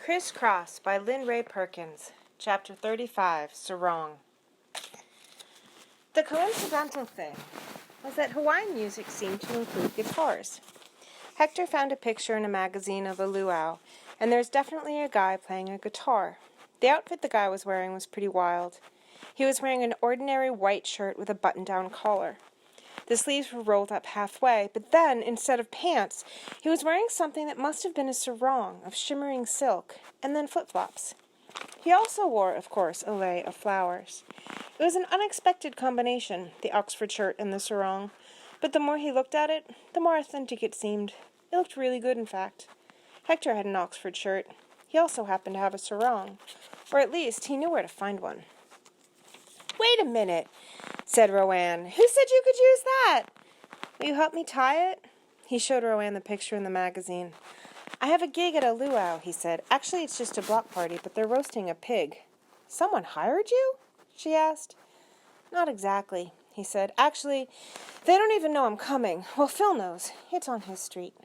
Criss by Lynn Ray Perkins. Chapter 35, Sarong. The coincidental thing was that Hawaiian music seemed to include guitars. Hector found a picture in a magazine of a luau, and there's definitely a guy playing a guitar. The outfit the guy was wearing was pretty wild. He was wearing an ordinary white shirt with a button-down collar. The sleeves were rolled up halfway, but then, instead of pants, he was wearing something that must have been a sarong of shimmering silk, and then flip-flops. He also wore, of course, a lei of flowers. It was an unexpected combination, the Oxford shirt and the sarong, but the more he looked at it, the more authentic it seemed. It looked really good, in fact. Hector had an Oxford shirt. He also happened to have a sarong, or at least he knew where to find one. "Wait a minute," said Rowan. "Who said you could use that? Will you help me tie it?" He showed Rowan the picture in the magazine. "I have a gig at a luau," he said. "Actually, it's just a block party, but they're roasting a pig." "Someone hired you?" she asked. "Not exactly," he said. "Actually, they don't even know I'm coming. Well, Phil knows. It's on his street."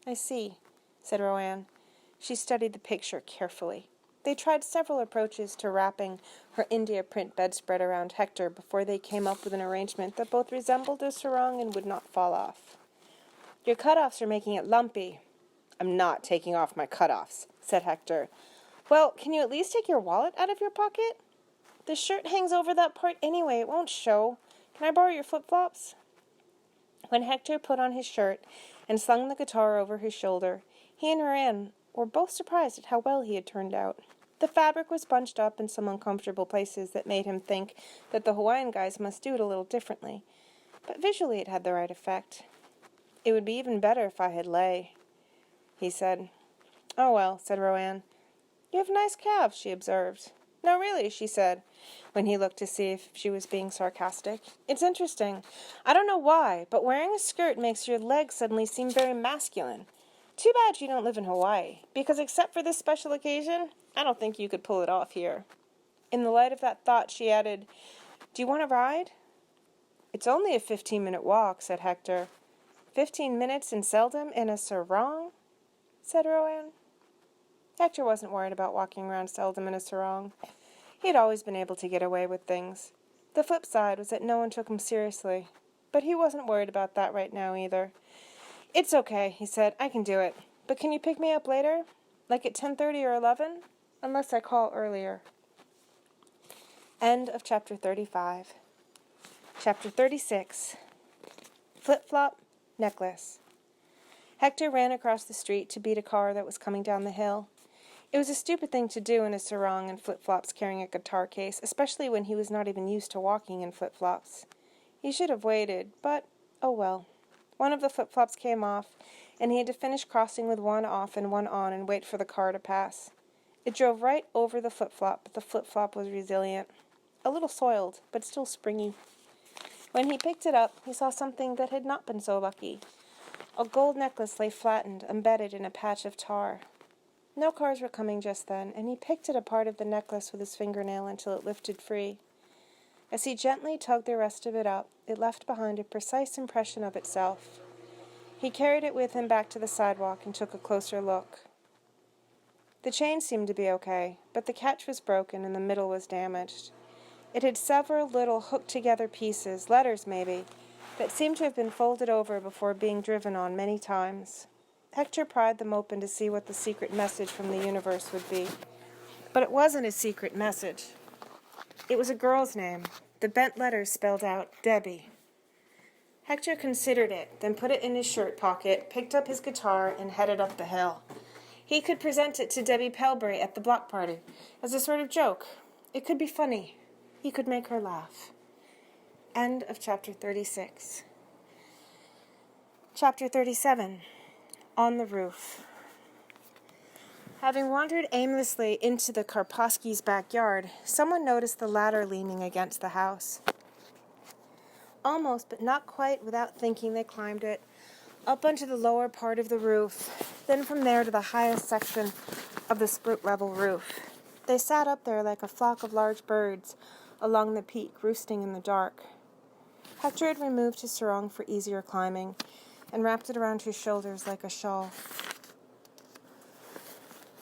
"I see," said Rowan. She studied the picture carefully. They tried several approaches to wrapping her India print bedspread around Hector before they came up with an arrangement that both resembled a sarong and would not fall off. "Your cutoffs are making it lumpy." "I'm not taking off my cutoffs," said Hector. "Well, can you at least take your wallet out of your pocket?" "The shirt hangs over that part anyway. It won't show. Can I borrow your flip-flops?" When Hector put on his shirt and slung the guitar over his shoulder, he and Rowan were both surprised at how well he had turned out. The fabric was bunched up in some uncomfortable places that made him think that the Hawaiian guys must do it a little differently, but visually it had the right effect. "It would be even better if I had lei," he said. "Oh well," said Rowan. "You have nice calves," she observed. "No, really," she said, when he looked to see if she was being sarcastic. "It's interesting. I don't know why, but wearing a skirt makes your legs suddenly seem very masculine. Too bad you don't live in Hawaii, because except for this special occasion, I don't think you could pull it off here." In the light of that thought, she added, "Do you want to ride?" "It's only a 15-minute walk," said Hector. 15 minutes in Seldom in a sarong?" said Rowan. Hector wasn't worried about walking around Seldom in a sarong. He had always been able to get away with things. The flip side was that no one took him seriously, but he wasn't worried about that right now either. "It's okay," he said. "I can do it. But can you pick me up later? Like at 10:30 or 11? Unless I call earlier." End of Chapter 35. Chapter 36. Flip-flop necklace. Hector ran across the street to beat a car that was coming down the hill. It was a stupid thing to do in a sarong and flip-flops carrying a guitar case, especially when he was not even used to walking in flip-flops. He should have waited, but oh well. One of the flip-flops came off, and he had to finish crossing with one off and one on and wait for the car to pass. It drove right over the flip-flop, but the flip-flop was resilient. A little soiled, but still springy. When he picked it up, he saw something that had not been so lucky. A gold necklace lay flattened, embedded in a patch of tar. No cars were coming just then, and he picked at a part of the necklace with his fingernail until it lifted free. As he gently tugged the rest of it up, it left behind a precise impression of itself. He carried it with him back to the sidewalk and took a closer look. The chain seemed to be okay, but the catch was broken and the middle was damaged. It had several little hooked-together pieces, letters maybe, that seemed to have been folded over before being driven on many times. Hector pried them open to see what the secret message from the universe would be. But it wasn't a secret message. It was a girl's name. The bent letters spelled out Debbie. Hector considered it, then put it in his shirt pocket, picked up his guitar, and headed up the hill. He could present it to Debbie Pelbury at the block party as a sort of joke. It could be funny. He could make her laugh. End of Chapter 36. Chapter 37. On the Roof. Having wandered aimlessly into the Karposkis' backyard, someone noticed the ladder leaning against the house. Almost, but not quite, without thinking, they climbed it, up onto the lower part of the roof, then from there to the highest section of the split-level roof. They sat up there like a flock of large birds along the peak, roosting in the dark. Hector had removed his sarong for easier climbing and wrapped it around his shoulders like a shawl.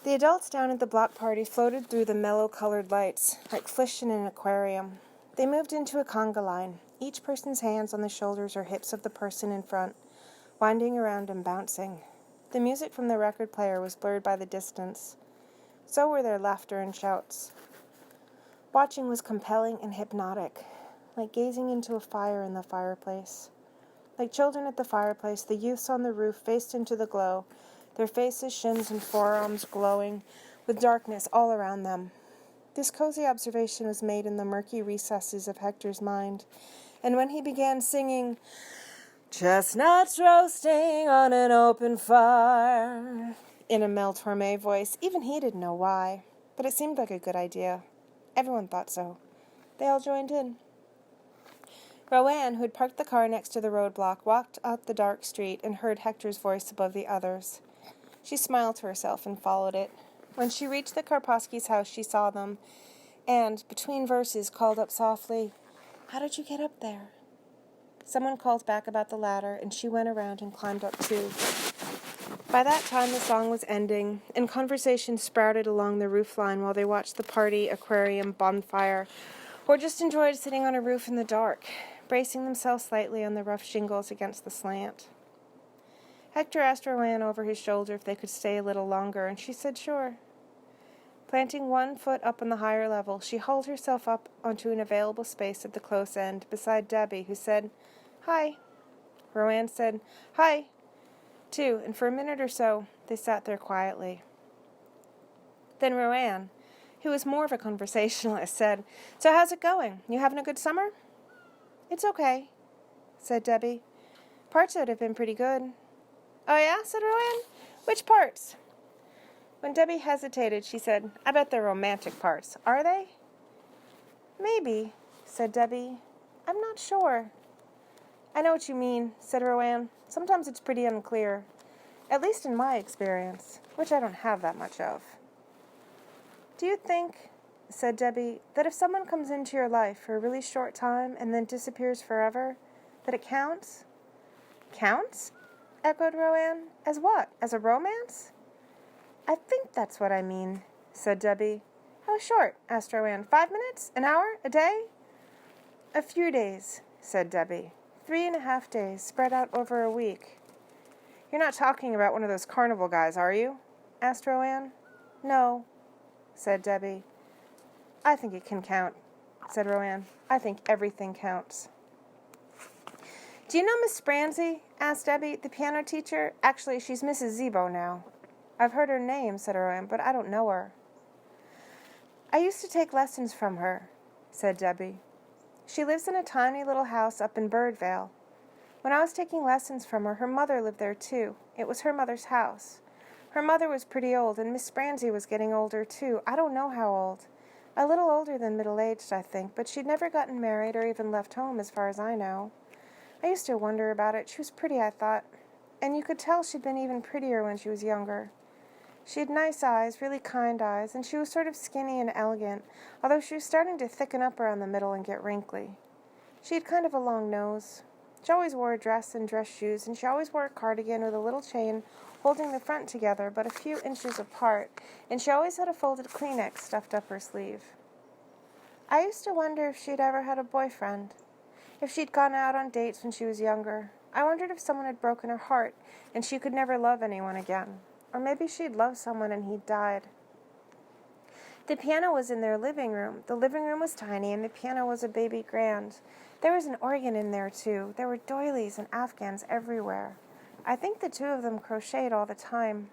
The adults down at the block party floated through the mellow-colored lights, like fish in an aquarium. They moved into a conga line, each person's hands on the shoulders or hips of the person in front, winding around and bouncing. The music from the record player was blurred by the distance. So were their laughter and shouts. Watching was compelling and hypnotic, like gazing into a fire in the fireplace. Like children at the fireplace, the youths on the roof faced into the glow, their faces, shins, and forearms glowing, with darkness all around them. This cozy observation was made in the murky recesses of Hector's mind, and when he began singing, "Chestnuts roasting on an open fire," in a Mel Torme voice, even he didn't know why, but it seemed like a good idea. Everyone thought so. They all joined in. Rowan, who had parked the car next to the roadblock, walked out the dark street and heard Hector's voice above the others. She smiled to herself and followed it. When she reached the Karposkis' house, she saw them, and, between verses, called up softly, "How did you get up there?" Someone called back about the ladder, and she went around and climbed up too. By that time, the song was ending, and conversation sprouted along the roofline while they watched the party, aquarium, bonfire, or just enjoyed sitting on a roof in the dark, bracing themselves slightly on the rough shingles against the slant. Hector asked Rowan over his shoulder if they could stay a little longer, and she said sure. Planting one foot up on the higher level, she hauled herself up onto an available space at the close end, beside Debbie, who said, "Hi." Rowan said, "Hi," too, and for a minute or so, they sat there quietly. Then Rowan, who was more of a conversationalist, said, "So how's it going? You having a good summer?" "It's okay," said Debbie. "Parts of it have been pretty good." "Oh, yeah?" said Rowan. "Which parts?" When Debbie hesitated, she said, "I bet they're romantic parts. Are they?" "Maybe," said Debbie. "I'm not sure." "I know what you mean," said Rowan. "Sometimes it's pretty unclear. At least in my experience, which I don't have that much of." "Do you think," said Debbie, "that if someone comes into your life for a really short time and then disappears forever, that it counts?" "Counts?" echoed Rowan. "As what? As a romance?" "I think that's what I mean," said Debbie. "How short?" asked Rowan. 5 minutes? An hour? A day?" "A few days," said Debbie. 3.5 days, spread out over a week." "You're not talking about one of those carnival guys, are you?" asked Rowan. "No," said Debbie. "I think it can count," said Rowan. "I think everything counts." "Do you know Miss Branzi?" asked Debbie, "the piano teacher. Actually, she's Mrs. Zebo now." "I've heard her name," said Rowan, "but I don't know her." "I used to take lessons from her," said Debbie. "She lives in a tiny little house up in Birdvale. When I was taking lessons from her, her mother lived there too. It was her mother's house. Her mother was pretty old, and Miss Branzi was getting older too. I don't know how old. A little older than middle-aged, I think, but she'd never gotten married or even left home, as far as I know. I used to wonder about it. She was pretty, I thought. And you could tell she'd been even prettier when she was younger. She had nice eyes, really kind eyes, and she was sort of skinny and elegant, although she was starting to thicken up around the middle and get wrinkly. She had kind of a long nose. She always wore a dress and dress shoes, and she always wore a cardigan with a little chain holding the front together but a few inches apart, and she always had a folded Kleenex stuffed up her sleeve. I used to wonder if she'd ever had a boyfriend. If she'd gone out on dates when she was younger. I wondered if someone had broken her heart and she could never love anyone again. Or maybe she'd loved someone and he'd died. The piano was in their living room. The living room was tiny and the piano was a baby grand. There was an organ in there too. There were doilies and Afghans everywhere. I think the two of them crocheted all the time.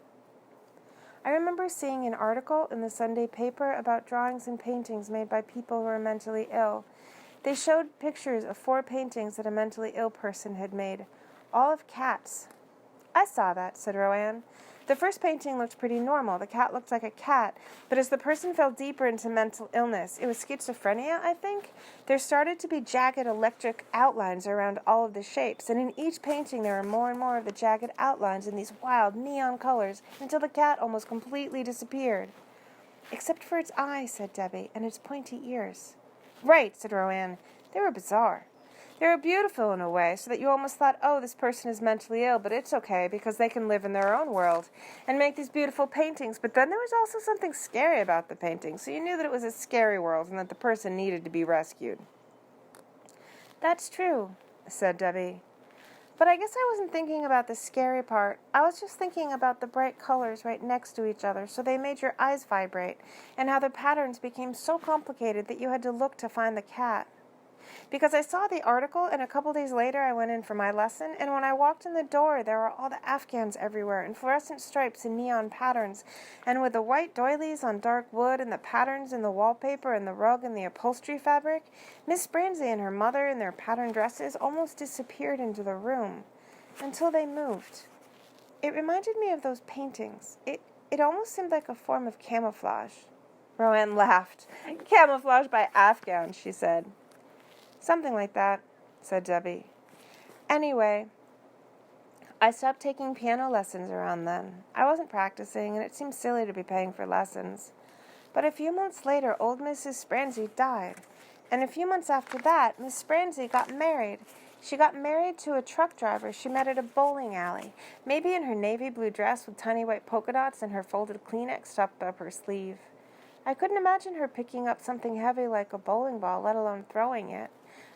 I remember seeing an article in the Sunday paper about drawings and paintings made by people who were mentally ill. They showed pictures of 4 paintings that a mentally ill person had made, all of cats. "I saw that," said Rowan. "The first painting looked pretty normal. The cat looked like a cat, but as the person fell deeper into mental illness, it was schizophrenia, I think, there started to be jagged electric outlines around all of the shapes, and in each painting there were more and more of the jagged outlines in these wild neon colors until the cat almost completely disappeared." "Except for its eyes," said Debbie, "and its pointy ears." "Right," said Rowan. "They were bizarre. They were beautiful in a way, so that you almost thought, oh, this person is mentally ill, but it's okay because they can live in their own world and make these beautiful paintings. But then there was also something scary about the painting, so you knew that it was a scary world and that the person needed to be rescued. That's true, said Debbie. But I guess I wasn't thinking about the scary part. I was just thinking about the bright colors right next to each other, so they made your eyes vibrate, and how the patterns became so complicated that you had to look to find the cat. Because I saw the article, and a couple days later I went in for my lesson, and when I walked in the door, there were all the Afghans everywhere, and fluorescent stripes and neon patterns, and with the white doilies on dark wood, and the patterns in the wallpaper, and the rug, and the upholstery fabric, Miss Branzi and her mother in their patterned dresses almost disappeared into the room, until they moved. It reminded me of those paintings. It almost seemed like a form of camouflage. Roanne laughed. Camouflage by Afghans, she said. Something like that, said Debbie. Anyway, I stopped taking piano lessons around then. I wasn't practicing, and it seemed silly to be paying for lessons. But a few months later, old Mrs. Branzi died. And a few months after that, Miss Branzi got married. She got married to a truck driver she met at a bowling alley, maybe in her navy blue dress with tiny white polka dots and her folded Kleenex stuffed up her sleeve. I couldn't imagine her picking up something heavy like a bowling ball, let alone throwing it.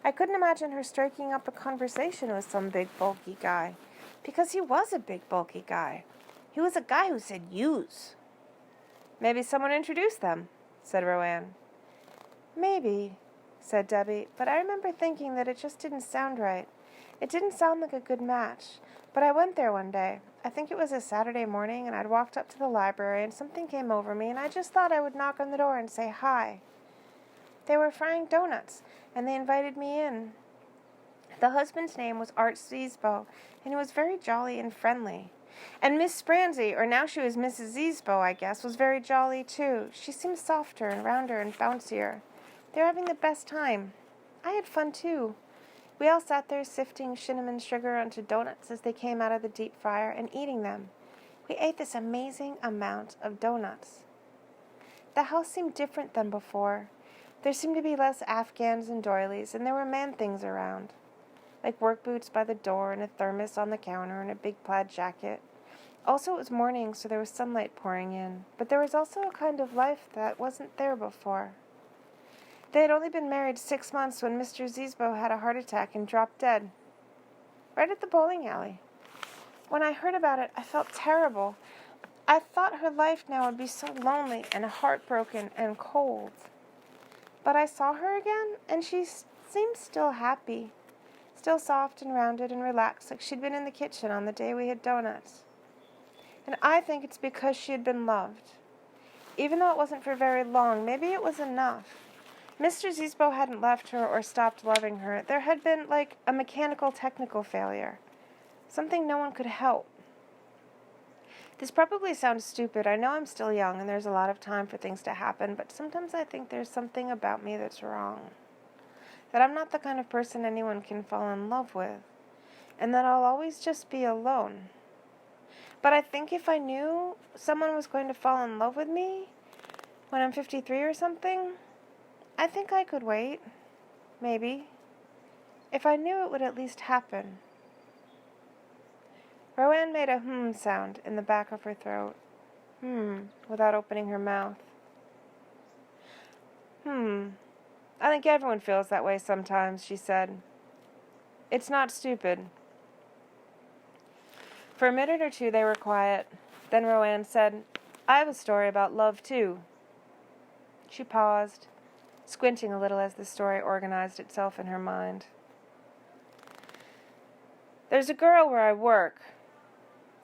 I couldn't imagine her striking up a conversation with some big, bulky guy. Because he was a big, bulky guy. He was a guy who said use. Maybe someone introduced them, said Roanne. Maybe, said Debbie, but I remember thinking that it just didn't sound right. It didn't sound like a good match. But I went there one day. I think it was a Saturday morning, and I'd walked up to the library, and something came over me, and I just thought I would knock on the door and say hi. They were frying donuts, and they invited me in. The husband's name was Art Zisbo, and he was very jolly and friendly. And Miss Branzi, or now she was Mrs. Zisbo, I guess, was very jolly too. She seemed softer and rounder and bouncier. They were having the best time. I had fun too. We all sat there sifting cinnamon sugar onto donuts as they came out of the deep fryer and eating them. We ate this amazing amount of donuts. The house seemed different than before. There seemed to be less Afghans and doilies, and there were man-things around, like work boots by the door and a thermos on the counter and a big plaid jacket. Also, it was morning, so there was sunlight pouring in, but there was also a kind of life that wasn't there before. They had only been married 6 months when Mr. Zisbo had a heart attack and dropped dead, right at the bowling alley. When I heard about it, I felt terrible. I thought her life now would be so lonely and heartbroken and cold. But I saw her again, and she seemed still happy, still soft and rounded and relaxed, like she'd been in the kitchen on the day we had donuts. And I think it's because she had been loved. Even though it wasn't for very long, maybe it was enough. Mr. Zisbo hadn't left her or stopped loving her. There had been, like, a mechanical technical failure, something no one could help. This probably sounds stupid. I know I'm still young and there's a lot of time for things to happen, but sometimes I think there's something about me that's wrong. That I'm not the kind of person anyone can fall in love with, and that I'll always just be alone. But I think if I knew someone was going to fall in love with me when I'm 53 or something, I think I could wait. Maybe. If I knew it would at least happen. Roanne made a sound in the back of her throat. Without opening her mouth. I think everyone feels that way sometimes, she said. It's not stupid. For a minute or two they were quiet. Then Roanne said, I have a story about love too. She paused, squinting a little as the story organized itself in her mind. There's a girl where I work,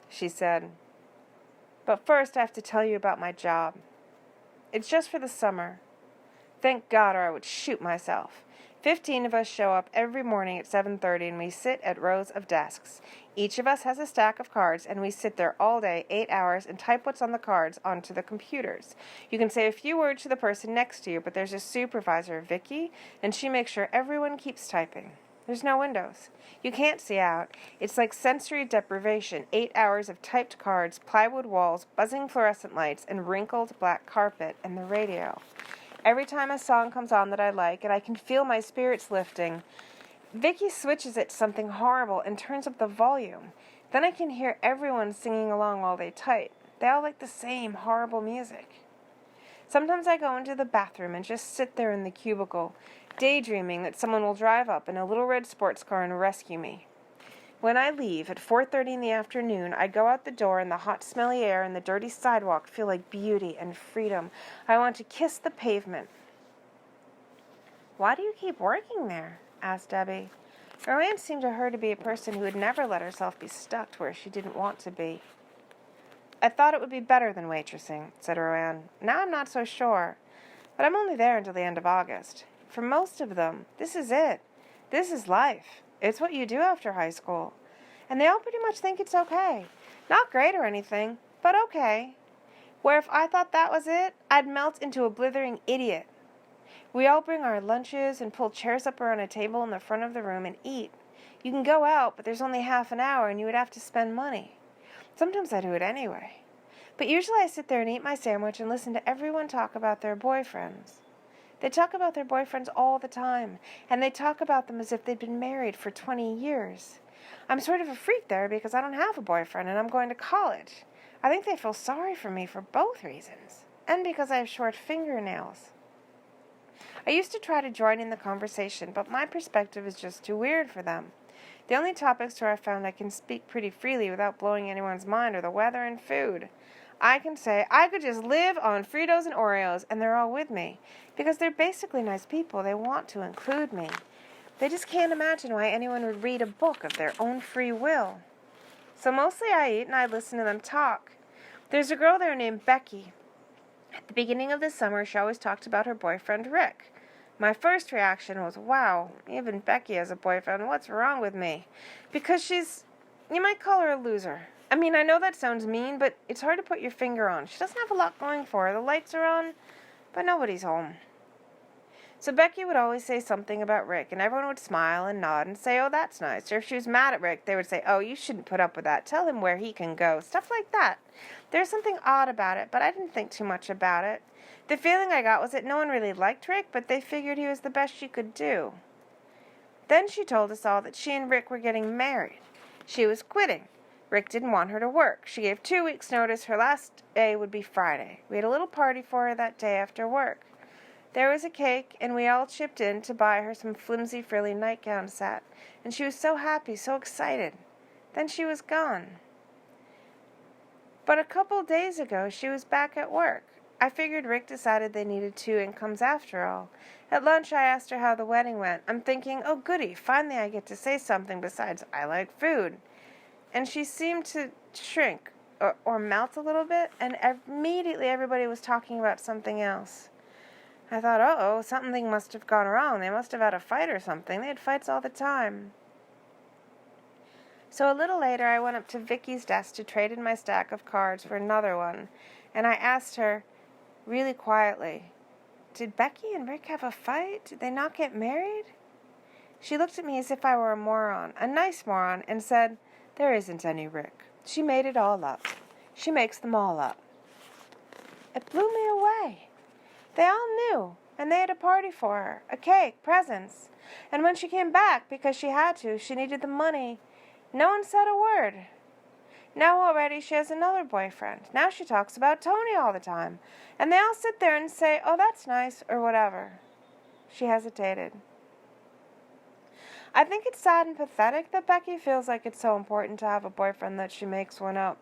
she said. But first I have to tell you about my job. It's just for the summer. Thank God, or I would shoot myself. 15 of us show up every morning at 7:30 and we sit at rows of desks. Each of us has a stack of cards and we sit there all day, 8 hours, and type what's on the cards onto the computers. You can say a few words to the person next to you, but there's a supervisor, Vicky, and she makes sure everyone keeps typing. There's no windows. You can't see out. It's like sensory deprivation. 8 hours of typed cards, plywood walls, buzzing fluorescent lights, and wrinkled black carpet, and the radio. Every time a song comes on that I like, and I can feel my spirits lifting, Vicky switches it to something horrible and turns up the volume. Then I can hear everyone singing along while they type. They all like the same horrible music. Sometimes I go into the bathroom and just sit there in the cubicle, daydreaming that someone will drive up in a little red sports car and rescue me. When I leave at 4:30 in the afternoon, I go out the door and the hot, smelly air and the dirty sidewalk feel like beauty and freedom. I want to kiss the pavement. "Why do you keep working there?" asked Debbie. Roanne seemed to her to be a person who would never let herself be stuck where she didn't want to be. "I thought it would be better than waitressing," said Roanne. "Now I'm not so sure. But I'm only there until the end of August. For most of them, this is it. This is life. It's what you do after high school. And they all pretty much think it's okay. Not great or anything, but okay. Where if I thought that was it, I'd melt into a blithering idiot. We all bring our lunches and pull chairs up around a table in the front of the room and eat. You can go out, but there's only half an hour and you would have to spend money. Sometimes I do it anyway. But usually I sit there and eat my sandwich and listen to everyone talk about their boyfriends. They talk about their boyfriends all the time, and they talk about them as if they'd been married for 20 years. I'm sort of a freak there because I don't have a boyfriend and I'm going to college. I think they feel sorry for me for both reasons, and because I have short fingernails. I used to try to join in the conversation, but my perspective is just too weird for them. The only topics where I found I can speak pretty freely without blowing anyone's mind are the weather and food. I can say I could just live on Fritos and Oreos, and they're all with me, because they're basically nice people. They want to include me. They just can't imagine why anyone would read a book of their own free will. So mostly I eat and I listen to them talk. There's a girl there named Becky. At the beginning of the summer, she always talked about her boyfriend, Rick. My first reaction was, wow, even Becky has a boyfriend. What's wrong with me? Because you might call her a loser. I mean, I know that sounds mean, but it's hard to put your finger on. She doesn't have a lot going for her. The lights are on, but nobody's home. So Becky would always say something about Rick, and everyone would smile and nod and say, oh, that's nice. Or if she was mad at Rick, they would say, oh, you shouldn't put up with that. Tell him where he can go. Stuff like that. There's something odd about it, but I didn't think too much about it. The feeling I got was that no one really liked Rick, but they figured he was the best she could do. Then she told us all that she and Rick were getting married. She was quitting. Rick didn't want her to work. She gave 2 weeks' notice. Her last day would be Friday. We had a little party for her that day after work. There was a cake, and we all chipped in to buy her some flimsy, frilly nightgown set, and she was so happy, so excited. Then she was gone. But a couple days ago, she was back at work. I figured Rick decided they needed 2 incomes after all. At lunch, I asked her how the wedding went. I'm thinking, oh goody, finally I get to say something besides I like food. And she seemed to shrink or melt a little bit, and immediately everybody was talking about something else. I thought, uh-oh, something must have gone wrong. They must have had a fight or something. They had fights all the time. So a little later, I went up to Vicky's desk to trade in my stack of cards for another one, and I asked her, really quietly, did Becky and Rick have a fight? Did they not get married? She looked at me as if I were a moron, a nice moron, and said, there isn't any Rick. She made it all up. She makes them all up. It blew me away. They all knew, and they had a party for her, a cake, presents. And when she came back, because she had to, she needed the money, no one said a word. Now already she has another boyfriend. Now she talks about Tony all the time. And they all sit there and say, oh, that's nice, or whatever. She hesitated. I think it's sad and pathetic that Becky feels like it's so important to have a boyfriend that she makes one up.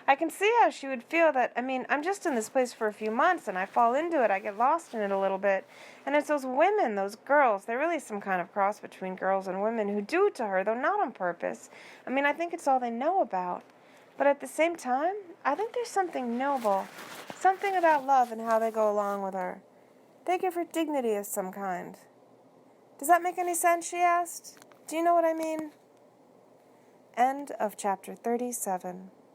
I can see how she would feel that, I'm just in this place for a few months and I fall into it, I get lost in it a little bit. And it's those women, those girls, they're really some kind of cross between girls and women who do it to her, though not on purpose. I think it's all they know about. But at the same time, I think there's something noble, something about love and how they go along with her. They give her dignity of some kind. Does that make any sense, she asked? Do you know what I mean? End of chapter 37.